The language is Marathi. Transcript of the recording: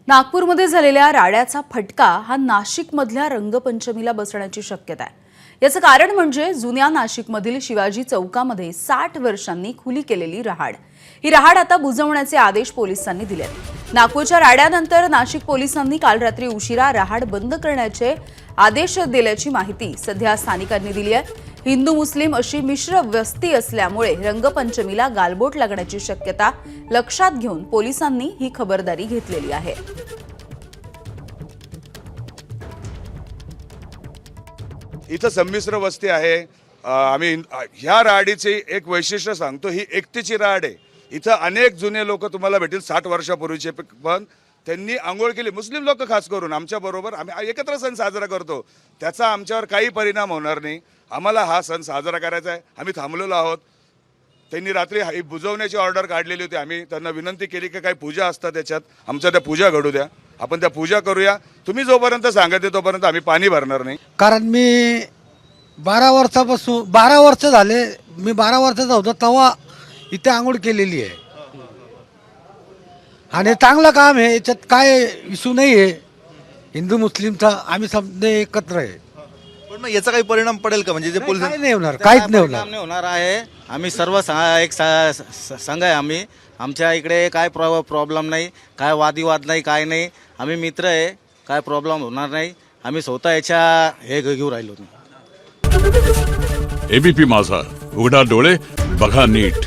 नागपूरमध्ये झालेल्या राड्याचा फटका हा नाशिकमधल्या रंगपंचमीला बसण्याची शक्यता आहे। याचं कारण म्हणजे जुन्या नाशिकमधील शिवाजी चौकामध्ये 60 वर्षांनी खुली केलेली रहाड। ही रहाड आता बुजवण्याचे आदेश पोलिसांनी दिलेत। नागपूरच्या राड्यानंतर नाशिक पोलिसांनी काल रात्री उशिरा रहाड बंद करण्याचे आदेश दिल्याची माहिती सध्या स्थानिकांनी दिली आहे। हिंदू मुस्लिम अशी मिश्र वस्ती असल्यामुळे रंगपंचमीला गालबोट लागण्याची शक्यता लक्षात घेऊन पोलिसांनी ही खबरदारी घेतलेली आहे। इथं संमिश्र वस्ती आहे। आम्ही ह्या राहाडीची एक वैशिष्ट्य सांगतो, ही एकतीची राहाड आहे। इथं अनेक जुने लोक तुम्हाला भेटतील 60 वर्षापूर्वीचे, पण त्यांनी आंघोळ केली। मुस्लिम लोक खास करून आमच्या बरोबर आम्ही एकत्र सण साजरा करतो, त्याचा आमच्यावर काही परिणाम होणार नाही। आम्हाला हा सण साजरा करायचा आहे, आम्ही थांबलेलो आहोत। त्यांनी रात्री बुजवण्याची ऑर्डर काढलेली होती। आम्ही त्यांना विनंती केली की काही पूजा असतात त्याच्यात, आमच्या त्या पूजा घडू द्या, आपण त्या पूजा करूया। तुम्ही जोपर्यंत सांगत आहे तोपर्यंत आम्ही पाणी भरणार नाही। कारण मी 12 वर्ष झाले, मी 12 वर्षाचा होतो तेव्हा इथे आंघोळ केलेली आहे आणि चांगलं काम आहे, याच्यात काय इश्यू नाही आहे। हिंदू मुस्लिमचा आम्ही समजे एकत्र आहे। पण मग याचा काही परिणाम पडेल का? म्हणजे जे पोलीस काही नाही होणार, काहीच नाही होणार। नाही होणार आहे। आम्ही सर्व एक संघ आहे। आम्ही आमच्या इकडे काय प्रॉब्लेम नाही, काय वादिवाद नाही, काय नाही। आम्ही मित्र आहे, काय प्रॉब्लेम होणार नाही। आम्ही स्वतः याच्या हे घेऊन राहिलो। एबीपी माझा, उघडा डोळे बघा नीट।